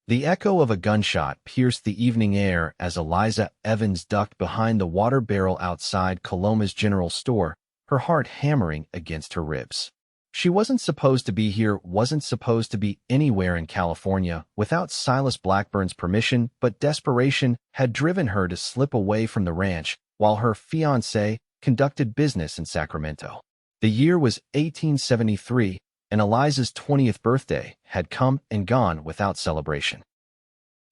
The echo of a gunshot pierced the evening air as Eliza Evans ducked behind the water barrel outside Coloma's general store, her heart hammering against her ribs. She wasn't supposed to be here, wasn't supposed to be anywhere in California without Silas Blackburn's permission, but desperation had driven her to slip away from the ranch while her fiancé conducted business in Sacramento. The year was 1873, and Eliza's 20th birthday had come and gone without celebration.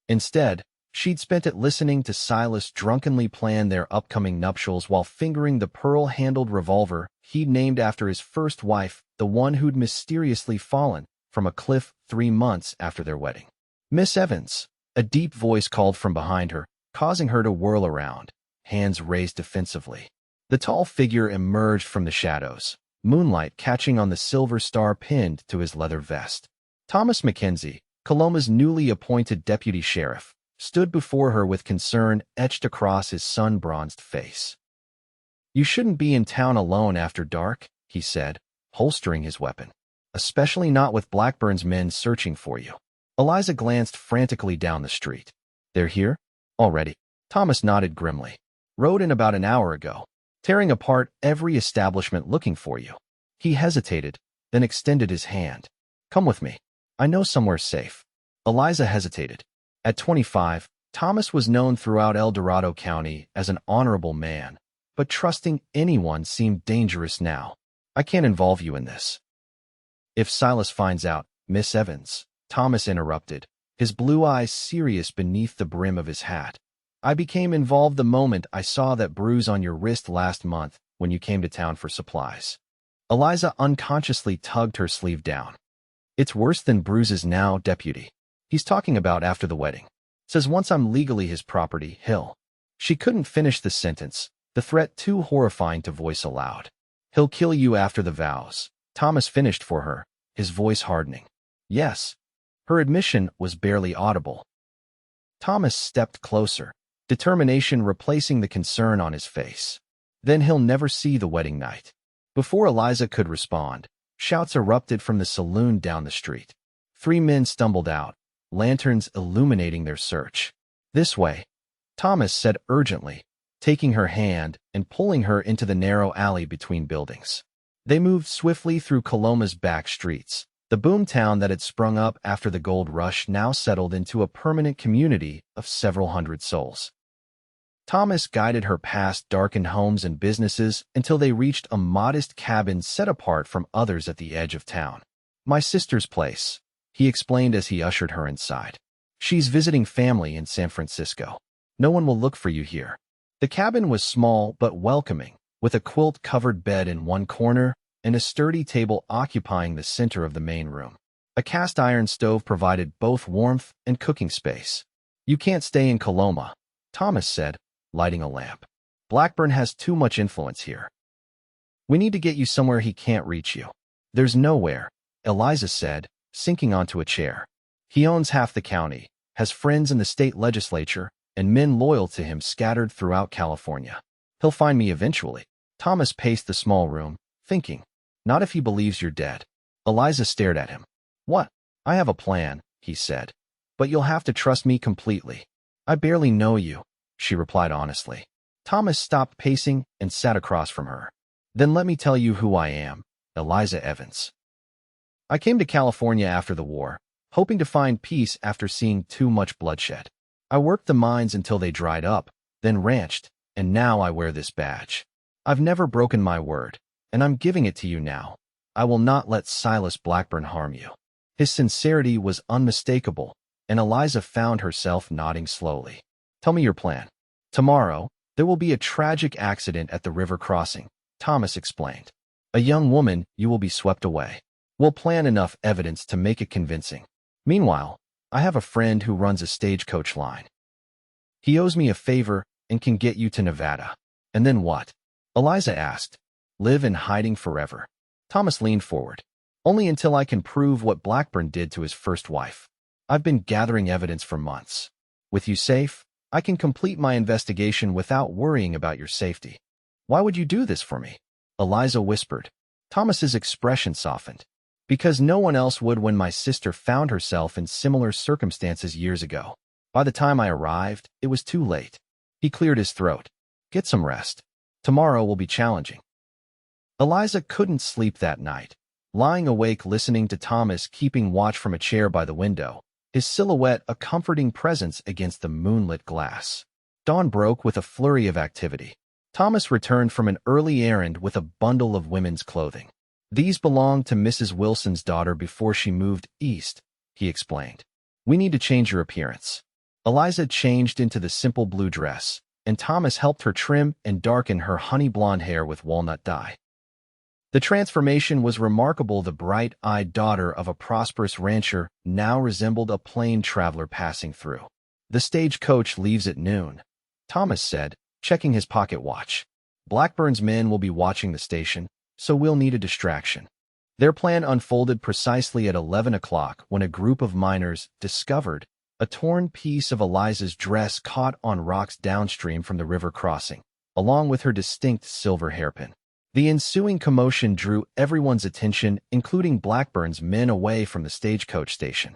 Instead, she'd spent it listening to Silas drunkenly plan their upcoming nuptials while fingering the pearl-handled revolver he'd named after his first wife, the one who'd mysteriously fallen from a cliff 3 months after their wedding. "Miss Evans," a deep voice called from behind her, causing her to whirl around, hands raised defensively. The tall figure emerged from the shadows, moonlight catching on the silver star pinned to his leather vest. Thomas Mackenzie, Coloma's newly appointed deputy sheriff, stood before her with concern etched across his sun-bronzed face. "You shouldn't be in town alone after dark," he said, holstering his weapon. "Especially not with Blackburn's men searching for you." Eliza glanced frantically down the street. "They're here? Already?" Thomas nodded grimly. "Rode in about an hour ago, tearing apart every establishment looking for you." He hesitated, then extended his hand. "Come with me. I know somewhere safe." Eliza hesitated. At 25, Thomas was known throughout El Dorado County as an honorable man, but trusting anyone seemed dangerous now. "I can't involve you in this." "If Silas finds out, Miss Evans," Thomas interrupted, his blue eyes serious beneath the brim of his hat. "I became involved the moment I saw that bruise on your wrist last month when you came to town for supplies." Eliza unconsciously tugged her sleeve down. "It's worse than bruises now, Deputy. He's talking about after the wedding. Says once I'm legally his property, he'll—" She couldn't finish the sentence, the threat too horrifying to voice aloud. "He'll kill you after the vows," Thomas finished for her, his voice hardening. "Yes." Her admission was barely audible. Thomas stepped closer, determination replacing the concern on his face. "Then he'll never see the wedding night." Before Eliza could respond, shouts erupted from the saloon down the street. 3 men stumbled out, lanterns illuminating their search. "This way," Thomas said urgently, taking her hand and pulling her into the narrow alley between buildings. They moved swiftly through Coloma's back streets. The boomtown that had sprung up after the gold rush now settled into a permanent community of several hundred souls. Thomas guided her past darkened homes and businesses until they reached a modest cabin set apart from others at the edge of town. "My sister's place," he explained as he ushered her inside. "She's visiting family in San Francisco. No one will look for you here." The cabin was small but welcoming, with a quilt-covered bed in one corner and a sturdy table occupying the center of the main room. A cast-iron stove provided both warmth and cooking space. "You can't stay in Coloma," Thomas said, lighting a lamp. "Blackburn has too much influence here. We need to get you somewhere he can't reach you." "There's nowhere," Eliza said, sinking onto a chair. "He owns half the county, has friends in the state legislature, and men loyal to him scattered throughout California. He'll find me eventually." Thomas paced the small room, thinking. "Not if he believes you're dead." Eliza stared at him. "What?" "I have a plan," he said. "But you'll have to trust me completely." "I barely know you," she replied honestly. Thomas stopped pacing and sat across from her. "Then let me tell you who I am, Eliza Evans. I came to California after the war, hoping to find peace after seeing too much bloodshed. I worked the mines until they dried up, then ranched, and now I wear this badge. I've never broken my word, and I'm giving it to you now. I will not let Silas Blackburn harm you." His sincerity was unmistakable, and Eliza found herself nodding slowly. "Tell me your plan." "Tomorrow, there will be a tragic accident at the river crossing," Thomas explained. "A young woman, you will be swept away. We'll plan enough evidence to make it convincing. Meanwhile, I have a friend who runs a stagecoach line. He owes me a favor and can get you to Nevada." "And then what?" Eliza asked. "Live in hiding forever." Thomas leaned forward. "Only until I can prove what Blackburn did to his first wife. I've been gathering evidence for months. With you safe, I can complete my investigation without worrying about your safety." "Why would you do this for me?" Eliza whispered. Thomas's expression softened. Because no one else would when my sister found herself in similar circumstances years ago. By the time I arrived, it was too late. He cleared his throat. Get some rest. Tomorrow will be challenging. Eliza couldn't sleep that night, lying awake listening to Thomas keeping watch from a chair by the window, his silhouette a comforting presence against the moonlit glass. Dawn broke with a flurry of activity. Thomas returned from an early errand with a bundle of women's clothing. These belonged to Mrs. Wilson's daughter before she moved east, he explained. We need to change your appearance. Eliza changed into the simple blue dress, and Thomas helped her trim and darken her honey blonde hair with walnut dye. The transformation was remarkable. The bright-eyed daughter of a prosperous rancher now resembled a plain traveler passing through. The stagecoach leaves at noon, Thomas said, checking his pocket watch. Blackburn's men will be watching the station, so we'll need a distraction. Their plan unfolded precisely at 11 o'clock when a group of miners discovered a torn piece of Eliza's dress caught on rocks downstream from the river crossing, along with her distinct silver hairpin. The ensuing commotion drew everyone's attention, including Blackburn's men, away from the stagecoach station.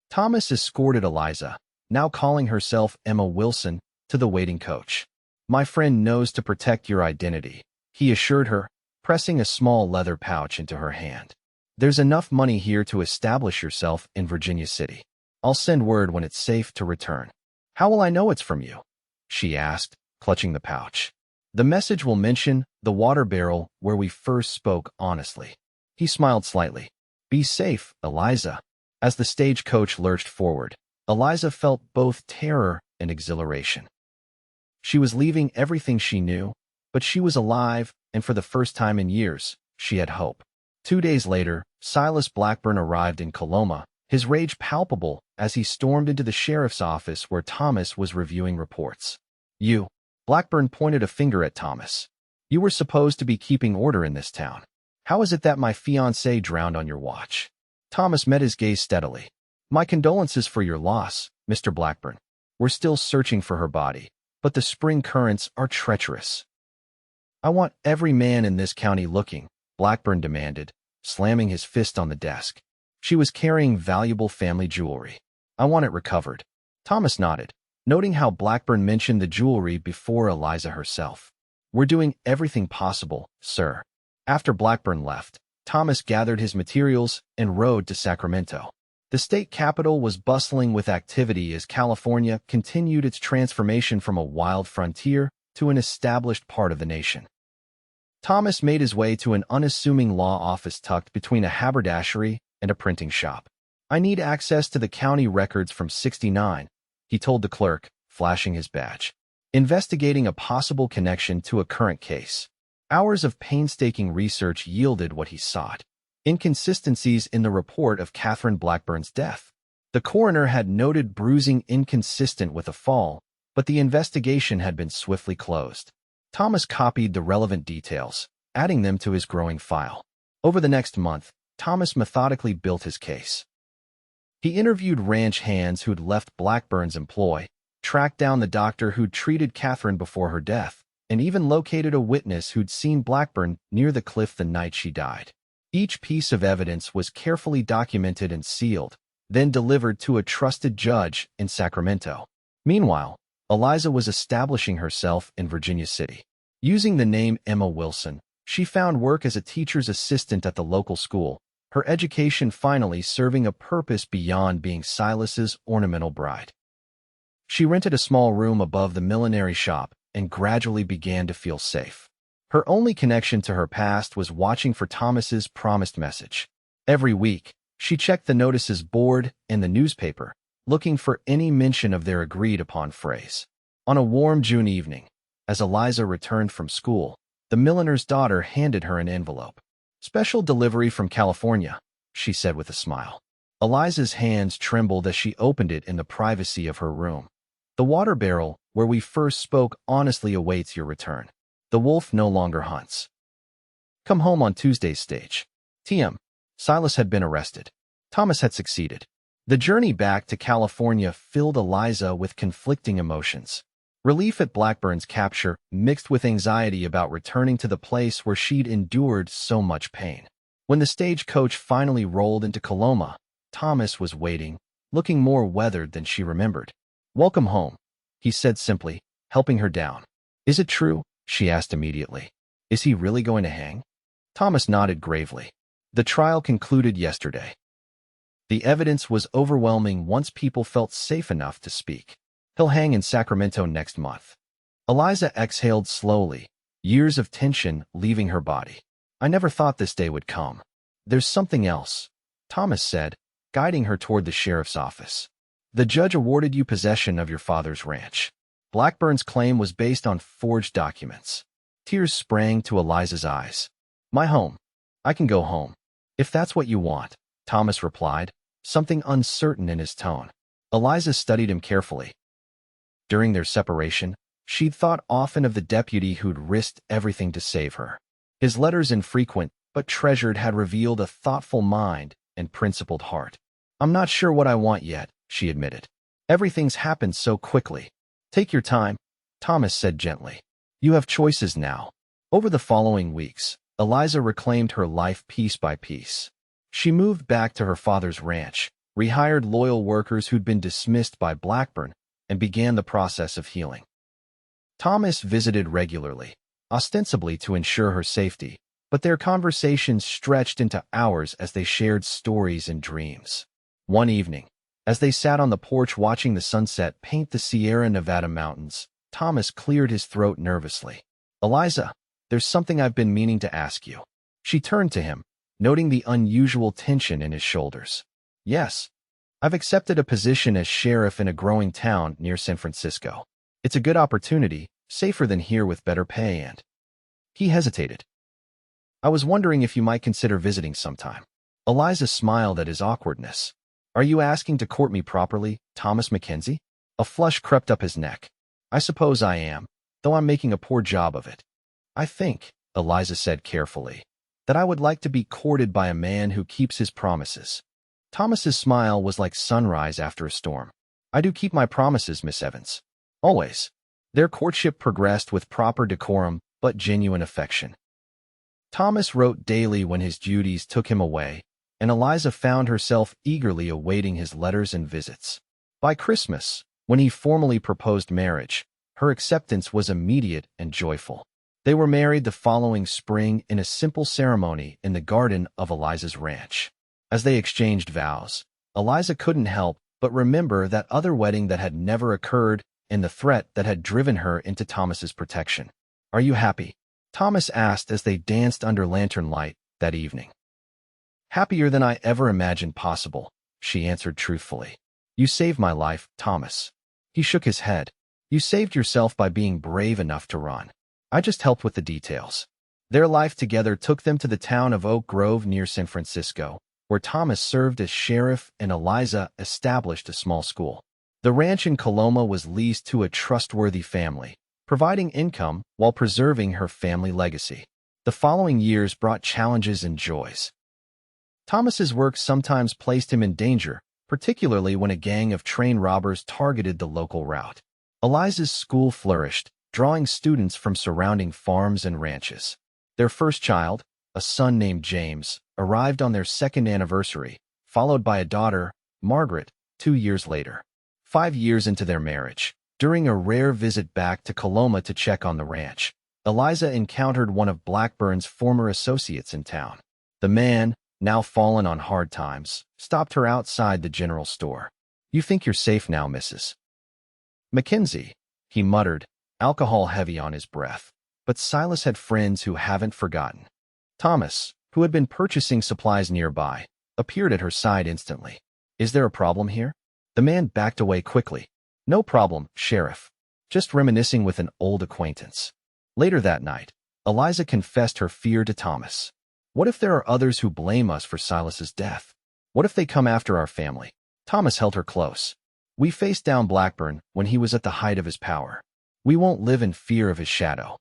Thomas escorted Eliza, now calling herself Emma Wilson, to the waiting coach. My friend knows to protect your identity, he assured her, pressing a small leather pouch into her hand. There's enough money here to establish yourself in Virginia City. I'll send word when it's safe to return. How will I know it's from you? She asked, clutching the pouch. The message will mention the water barrel where we first spoke honestly. He smiled slightly. Be safe, Eliza. As the stagecoach lurched forward, Eliza felt both terror and exhilaration. She was leaving everything she knew, but she was alive, and for the first time in years, she had hope. 2 days later, Silas Blackburn arrived in Coloma, his rage palpable as he stormed into the sheriff's office where Thomas was reviewing reports. You, Blackburn pointed a finger at Thomas. You were supposed to be keeping order in this town. How is it that my fiancé drowned on your watch? Thomas met his gaze steadily. My condolences for your loss, Mr. Blackburn. We're still searching for her body, but the spring currents are treacherous. I want every man in this county looking, Blackburn demanded, slamming his fist on the desk. She was carrying valuable family jewelry. I want it recovered. Thomas nodded, noting how Blackburn mentioned the jewelry before Eliza herself. We're doing everything possible, sir. After Blackburn left, Thomas gathered his materials and rode to Sacramento. The state capital was bustling with activity as California continued its transformation from a wild frontier to an established part of the nation. Thomas made his way to an unassuming law office tucked between a haberdashery and a printing shop. I need access to the county records from '69, he told the clerk, flashing his badge. Investigating a possible connection to a current case. Hours of painstaking research yielded what he sought. Inconsistencies in the report of Catherine Blackburn's death. The coroner had noted bruising inconsistent with a fall, but the investigation had been swiftly closed. Thomas copied the relevant details, adding them to his growing file. Over the next month, Thomas methodically built his case. He interviewed ranch hands who'd left Blackburn's employ, tracked down the doctor who'd treated Catherine before her death, and even located a witness who'd seen Blackburn near the cliff the night she died. Each piece of evidence was carefully documented and sealed, then delivered to a trusted judge in Sacramento. Meanwhile, Eliza was establishing herself in Virginia City. Using the name Emma Wilson, she found work as a teacher's assistant at the local school, her education finally serving a purpose beyond being Silas's ornamental bride. She rented a small room above the millinery shop and gradually began to feel safe. Her only connection to her past was watching for Thomas's promised message. Every week, she checked the notices board and the newspaper, looking for any mention of their agreed-upon phrase. On a warm June evening, as Eliza returned from school, the milliner's daughter handed her an envelope. Special delivery from California, she said with a smile. Eliza's hands trembled as she opened it in the privacy of her room. The water barrel, where we first spoke, honestly awaits your return. The wolf no longer hunts. Come home on Tuesday's stage. TM. Silas had been arrested. Thomas had succeeded. The journey back to California filled Eliza with conflicting emotions. Relief at Blackburn's capture, mixed with anxiety about returning to the place where she'd endured so much pain. When the stagecoach finally rolled into Coloma, Thomas was waiting, looking more weathered than she remembered. "Welcome home," he said simply, helping her down. "Is it true?" she asked immediately. "Is he really going to hang?" Thomas nodded gravely. "The trial concluded yesterday. The evidence was overwhelming once people felt safe enough to speak. He'll hang in Sacramento next month." Eliza exhaled slowly, years of tension leaving her body. "I never thought this day would come." "There's something else," Thomas said, guiding her toward the sheriff's office. "The judge awarded you possession of your father's ranch." Blackburn's claim was based on forged documents. Tears sprang to Eliza's eyes. "My home. I can go home, if that's what you want," Thomas replied, something uncertain in his tone. Eliza studied him carefully. During their separation, she'd thought often of the deputy who'd risked everything to save her. His letters, infrequent but treasured, had revealed a thoughtful mind and principled heart. "I'm not sure what I want yet," she admitted. "Everything's happened so quickly." "Take your time," Thomas said gently. "You have choices now." Over the following weeks, Eliza reclaimed her life piece by piece. She moved back to her father's ranch, rehired loyal workers who'd been dismissed by Blackburn, and began the process of healing. Thomas visited regularly, ostensibly to ensure her safety, but their conversations stretched into hours as they shared stories and dreams. One evening, as they sat on the porch watching the sunset paint the Sierra Nevada mountains, Thomas cleared his throat nervously. "Eliza, there's something I've been meaning to ask you." She turned to him, noting the unusual tension in his shoulders. "Yes. I've accepted a position as sheriff in a growing town near San Francisco. It's a good opportunity, safer than here with better pay and—" He hesitated. "I was wondering if you might consider visiting sometime." Eliza smiled at his awkwardness. "Are you asking to court me properly, Thomas Mackenzie?" A flush crept up his neck. "I suppose I am, though I'm making a poor job of it. I think," Eliza said carefully, "that I would like to be courted by a man who keeps his promises." Thomas's smile was like sunrise after a storm. "I do keep my promises, Miss Evans. Always." Their courtship progressed with proper decorum but genuine affection. Thomas wrote daily when his duties took him away, and Eliza found herself eagerly awaiting his letters and visits. By Christmas, when he formally proposed marriage, her acceptance was immediate and joyful. They were married the following spring in a simple ceremony in the garden of Eliza's ranch. As they exchanged vows, Eliza couldn't help but remember that other wedding that had never occurred and the threat that had driven her into Thomas's protection. "Are you happy?" Thomas asked as they danced under lantern light that evening. "Happier than I ever imagined possible," she answered truthfully. "You saved my life, Thomas." He shook his head. "You saved yourself by being brave enough to run. I just helped with the details." Their life together took them to the town of Oak Grove near San Francisco, where Thomas served as sheriff and Eliza established a small school. The ranch in Coloma was leased to a trustworthy family, providing income while preserving her family legacy. The following years brought challenges and joys. Thomas's work sometimes placed him in danger, particularly when a gang of train robbers targeted the local route. Eliza's school flourished, drawing students from surrounding farms and ranches. Their first child, a son named James, arrived on their second anniversary, followed by a daughter, Margaret, 2 years later. 5 years into their marriage, during a rare visit back to Coloma to check on the ranch, Eliza encountered one of Blackburn's former associates in town. The man, now fallen on hard times, stopped her outside the general store. "You think you're safe now, Mrs. Mackenzie," he muttered, alcohol heavy on his breath. But Silas had friends who haven't forgotten. Thomas, who had been purchasing supplies nearby, appeared at her side instantly. "Is there a problem here?" The man backed away quickly. "No problem, Sheriff. Just reminiscing with an old acquaintance." Later that night, Eliza confessed her fear to Thomas. "What if there are others who blame us for Silas's death? What if they come after our family?" Thomas held her close. "We faced down Blackburn when he was at the height of his power. We won't live in fear of his shadow."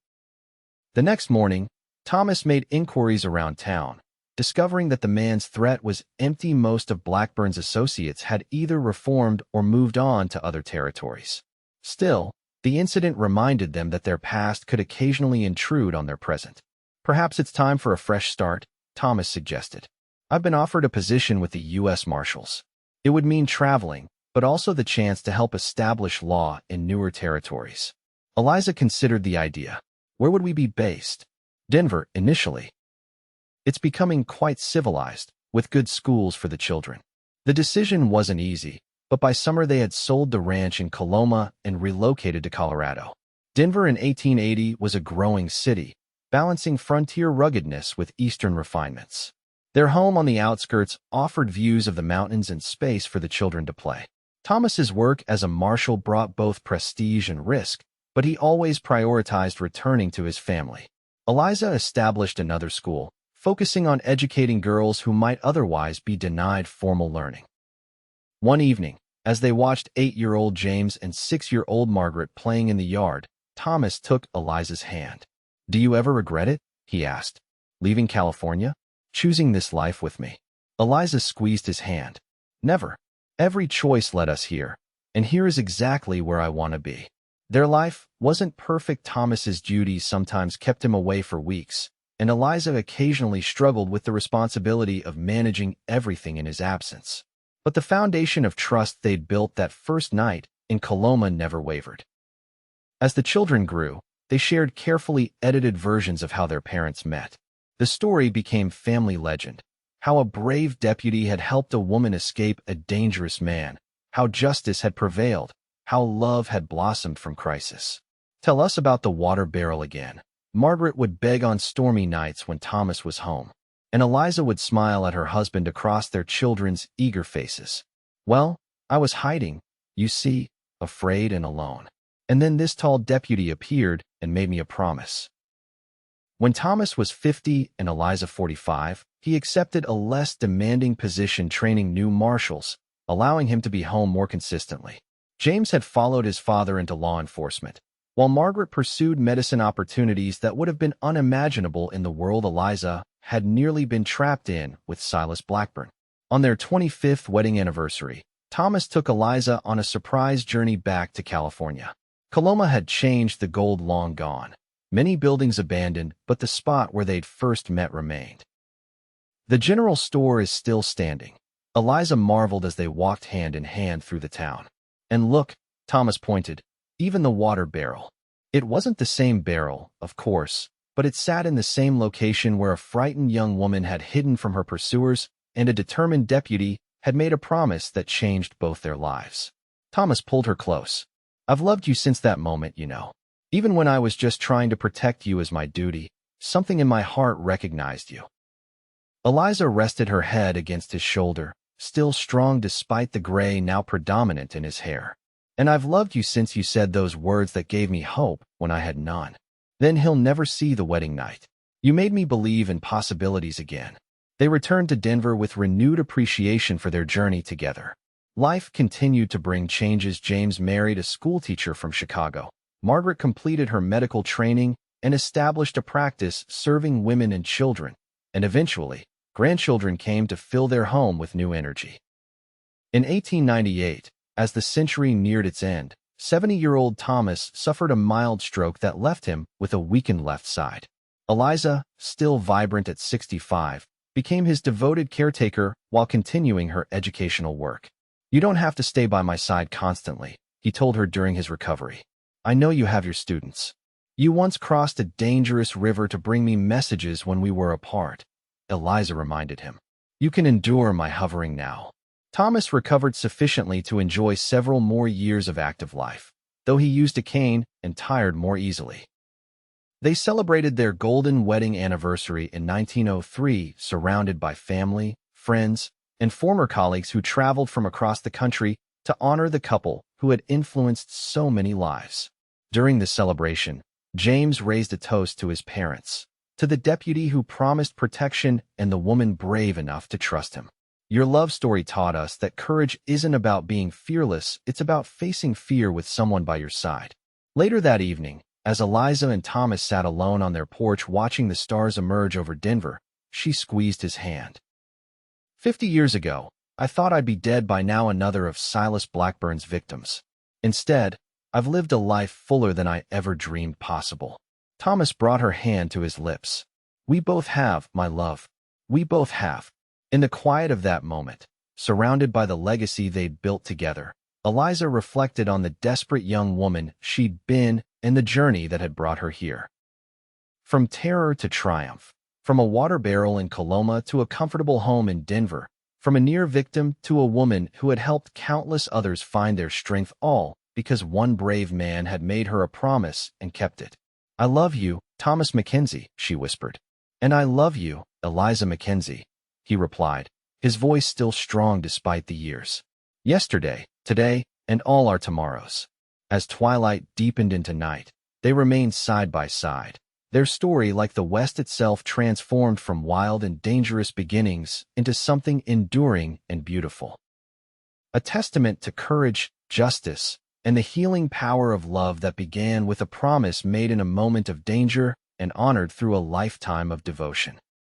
The next morning, Thomas made inquiries around town, discovering that the man's threat was empty. Most of Blackburn's associates had either reformed or moved on to other territories. Still, the incident reminded them that their past could occasionally intrude on their present. "Perhaps it's time for a fresh start," Thomas suggested. I've been offered a position with the U.S. Marshals. It would mean traveling, but also the chance to help establish law in newer territories. Eliza considered the idea. Where would we be based? Denver, initially. It's becoming quite civilized, with good schools for the children. The decision wasn't easy, but by summer they had sold the ranch in Coloma and relocated to Colorado. Denver in 1880 was a growing city, balancing frontier ruggedness with eastern refinements. Their home on the outskirts offered views of the mountains and space for the children to play. Thomas's work as a marshal brought both prestige and risk, but he always prioritized returning to his family. Eliza established another school, focusing on educating girls who might otherwise be denied formal learning. One evening, as they watched 8-year-old James and 6-year-old Margaret playing in the yard, Thomas took Eliza's hand. "Do you ever regret it?" he asked. "Leaving California? Choosing this life with me?" Eliza squeezed his hand. "Never. Every choice led us here, and here is exactly where I want to be." Their life wasn't perfect. Thomas's duties sometimes kept him away for weeks, and Eliza occasionally struggled with the responsibility of managing everything in his absence. But the foundation of trust they'd built that first night in Coloma never wavered. As the children grew, they shared carefully edited versions of how their parents met. The story became family legend, how a brave deputy had helped a woman escape a dangerous man, how justice had prevailed, how love had blossomed from crisis. "Tell us about the water barrel again," Margaret would beg on stormy nights when Thomas was home, and Eliza would smile at her husband across their children's eager faces. "Well, I was hiding, you see, afraid and alone. And then this tall deputy appeared and made me a promise." When Thomas was 50 and Eliza 45, he accepted a less demanding position training new marshals, allowing him to be home more consistently. James had followed his father into law enforcement, while Margaret pursued medicine opportunities that would have been unimaginable in the world Eliza had nearly been trapped in with Silas Blackburn. On their 25th wedding anniversary, Thomas took Eliza on a surprise journey back to California. Coloma had changed, the gold long gone. Many buildings abandoned, but the spot where they'd first met remained. The general store is still standing. Eliza marveled as they walked hand in hand through the town. "And look," Thomas pointed, "even the water barrel." It wasn't the same barrel, of course, but it sat in the same location where a frightened young woman had hidden from her pursuers, and a determined deputy had made a promise that changed both their lives. Thomas pulled her close. "I've loved you since that moment, you know. Even when I was just trying to protect you as my duty, something in my heart recognized you." Eliza rested her head against his shoulder, still strong despite the gray now predominant in his hair. "And I've loved you since you said those words that gave me hope when I had none. Then he'll never see the wedding night. You made me believe in possibilities again." They returned to Denver with renewed appreciation for their journey together. Life continued to bring changes. James married a schoolteacher from Chicago. Margaret completed her medical training and established a practice serving women and children, and eventually, grandchildren came to fill their home with new energy. In 1898, as the century neared its end, 70-year-old Thomas suffered a mild stroke that left him with a weakened left side. Eliza, still vibrant at 65, became his devoted caretaker while continuing her educational work. "You don't have to stay by my side constantly," he told her during his recovery. "I know you have your students. You once crossed a dangerous river to bring me messages when we were apart," Eliza reminded him. "You can endure my hovering now." Thomas recovered sufficiently to enjoy several more years of active life, though he used a cane and tired more easily. They celebrated their golden wedding anniversary in 1903, surrounded by family, friends, and former colleagues who traveled from across the country to honor the couple who had influenced so many lives. During the celebration, James raised a toast to his parents, to the deputy who promised protection and the woman brave enough to trust him. "Your love story taught us that courage isn't about being fearless, it's about facing fear with someone by your side." Later that evening, as Eliza and Thomas sat alone on their porch watching the stars emerge over Denver, she squeezed his hand. 50 years ago, I thought I'd be dead by now, another of Silas Blackburn's victims. Instead, I've lived a life fuller than I ever dreamed possible." Thomas brought her hand to his lips. "We both have, my love. We both have. In the quiet of that moment, surrounded by the legacy they'd built together, Eliza reflected on the desperate young woman she'd been and the journey that had brought her here. From terror to triumph, from a water barrel in Coloma to a comfortable home in Denver, from a near victim to a woman who had helped countless others find their strength, all because one brave man had made her a promise and kept it. "I love you, Thomas Mackenzie," she whispered. "And I love you, Eliza Mackenzie," he replied, his voice still strong despite the years. Yesterday, today, and all our tomorrows. As twilight deepened into night, they remained side by side, their story, like the West itself, transformed from wild and dangerous beginnings into something enduring and beautiful. A testament to courage, justice, and the healing power of love that began with a promise made in a moment of danger and honored through a lifetime of devotion.